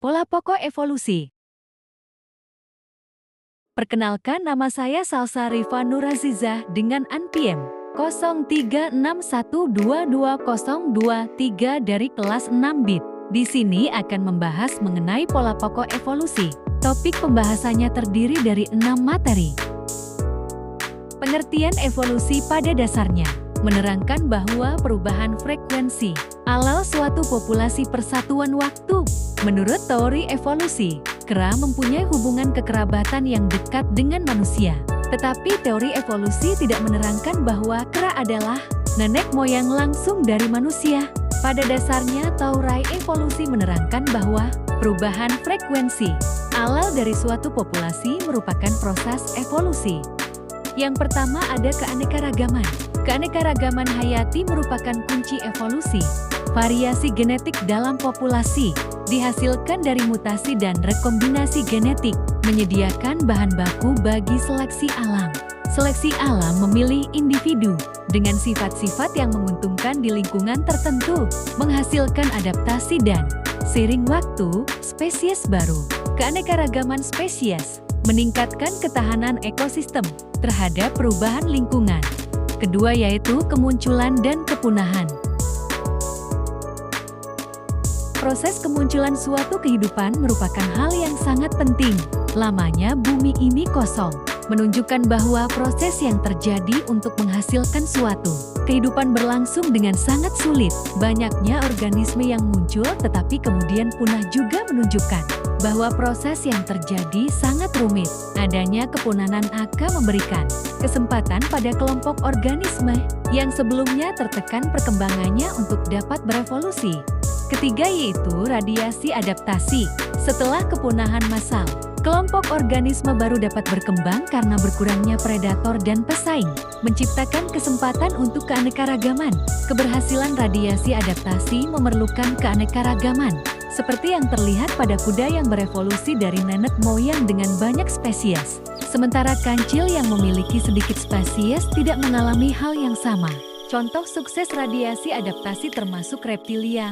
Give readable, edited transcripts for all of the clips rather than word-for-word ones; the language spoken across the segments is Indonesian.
Pola pokok evolusi. Perkenalkan, nama saya Salsa Rifa Nurazizah dengan NPM 0361220223 dari kelas 6 bit. Di sini akan membahas mengenai pola pokok evolusi. Topik pembahasannya terdiri dari 6 materi. Pengertian evolusi pada dasarnya menerangkan bahwa perubahan frekuensi alal suatu populasi persatuan waktu. Menurut teori evolusi, kera mempunyai hubungan kekerabatan yang dekat dengan manusia. Tetapi teori evolusi tidak menerangkan bahwa kera adalah nenek moyang langsung dari manusia. Pada dasarnya, teori evolusi menerangkan bahwa perubahan frekuensi alal dari suatu populasi merupakan proses evolusi. Yang pertama ada keanekaragaman. Keanekaragaman hayati merupakan kunci evolusi. Variasi genetik dalam populasi dihasilkan dari mutasi dan rekombinasi genetik, menyediakan bahan baku bagi seleksi alam. Seleksi alam memilih individu dengan sifat-sifat yang menguntungkan di lingkungan tertentu, menghasilkan adaptasi dan, seiring waktu, spesies baru. Keanekaragaman spesies meningkatkan ketahanan ekosistem terhadap perubahan lingkungan. Kedua yaitu kemunculan dan kepunahan. Proses kemunculan suatu kehidupan merupakan hal yang sangat penting. Lamanya bumi ini kosong menunjukkan bahwa proses yang terjadi untuk menghasilkan suatu kehidupan berlangsung dengan sangat sulit. Banyaknya organisme yang muncul tetapi kemudian punah juga menunjukkan bahwa proses yang terjadi sangat rumit. Adanya kepunahan akan memberikan kesempatan pada kelompok organisme yang sebelumnya tertekan perkembangannya untuk dapat berevolusi. Ketiga yaitu radiasi adaptasi. Setelah kepunahan massal, kelompok organisme baru dapat berkembang karena berkurangnya predator dan pesaing, menciptakan kesempatan untuk keanekaragaman. Keberhasilan radiasi adaptasi memerlukan keanekaragaman, seperti yang terlihat pada kuda yang berevolusi dari nenek moyang dengan banyak spesies. Sementara kancil yang memiliki sedikit spesies tidak mengalami hal yang sama. Contoh sukses radiasi adaptasi termasuk reptilia,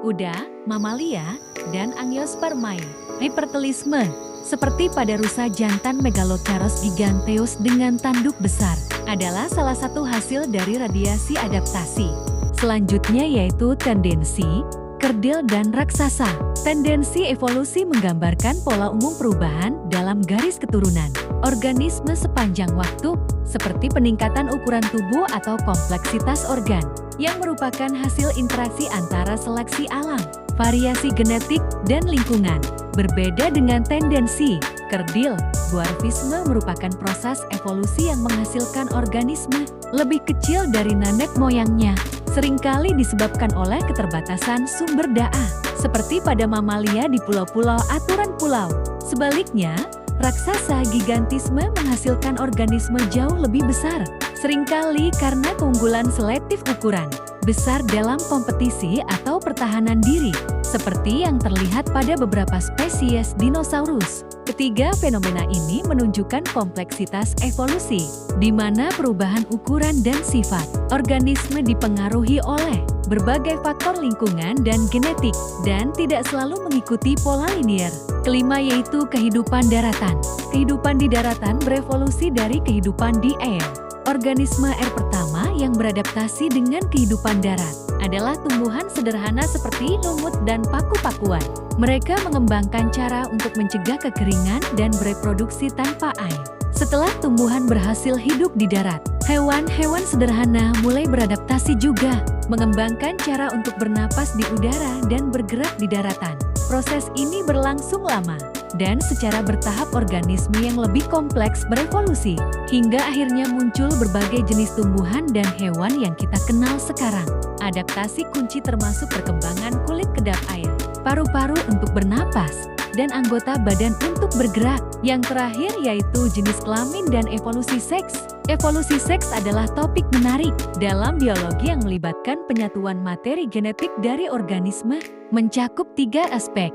kuda, mamalia, dan angiospermae. Hipertelisme, seperti pada rusa jantan Megaloceros giganteus dengan tanduk besar, adalah salah satu hasil dari radiasi adaptasi. Selanjutnya yaitu tendensi, kerdil dan raksasa. Tendensi evolusi menggambarkan pola umum perubahan dalam garis keturunan organisme sepanjang waktu, seperti peningkatan ukuran tubuh atau kompleksitas organ, yang merupakan hasil interaksi antara seleksi alam, variasi genetik, dan lingkungan. Berbeda dengan tendensi kerdil, dwarfisme merupakan proses evolusi yang menghasilkan organisme lebih kecil dari nenek moyangnya, seringkali disebabkan oleh keterbatasan sumber daya, seperti pada mamalia di pulau-pulau aturan pulau. Sebaliknya, raksasa gigantisme menghasilkan organisme jauh lebih besar, seringkali karena keunggulan selektif ukuran besar dalam kompetisi atau pertahanan diri, seperti yang terlihat pada beberapa spesies dinosaurus. Ketiga, fenomena ini menunjukkan kompleksitas evolusi, di mana perubahan ukuran dan sifat organisme dipengaruhi oleh berbagai faktor lingkungan dan genetik, dan tidak selalu mengikuti pola linier. Kelima yaitu kehidupan daratan. Kehidupan di daratan berevolusi dari kehidupan di air. Organisme air pertama yang beradaptasi dengan kehidupan darat adalah tumbuhan sederhana seperti lumut dan paku-pakuan. Mereka mengembangkan cara untuk mencegah kekeringan dan bereproduksi tanpa air. Setelah tumbuhan berhasil hidup di darat, hewan-hewan sederhana mulai beradaptasi juga, mengembangkan cara untuk bernapas di udara dan bergerak di daratan. Proses ini berlangsung lama, dan secara bertahap organisme yang lebih kompleks berevolusi, hingga akhirnya muncul berbagai jenis tumbuhan dan hewan yang kita kenal sekarang. Adaptasi kunci termasuk perkembangan kulit kedap air, paru-paru untuk bernapas, dan anggota badan untuk bergerak. Yang terakhir yaitu jenis kelamin dan evolusi seks. Evolusi seks adalah topik menarik dalam biologi yang melibatkan penyatuan materi genetik dari organisme, mencakup 3 aspek: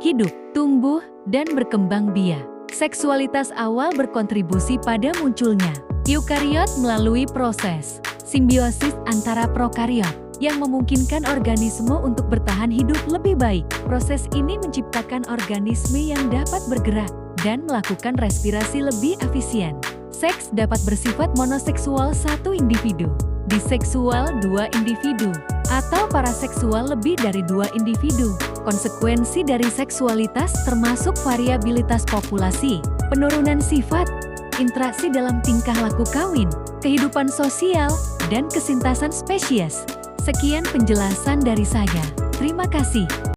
hidup, tumbuh, dan berkembang biak. Seksualitas awal berkontribusi pada munculnya eukariot melalui proses simbiosis antara prokariot yang memungkinkan organisme untuk bertahan hidup lebih baik. Proses ini menciptakan organisme yang dapat bergerak dan melakukan respirasi lebih efisien. Seks dapat bersifat monoseksual satu individu, biseksual dua individu, atau paraseksual lebih dari dua individu. Konsekuensi dari seksualitas termasuk variabilitas populasi, penurunan sifat, interaksi dalam tingkah laku kawin, kehidupan sosial, dan kesintasan spesies. Sekian penjelasan dari saya. Terima kasih.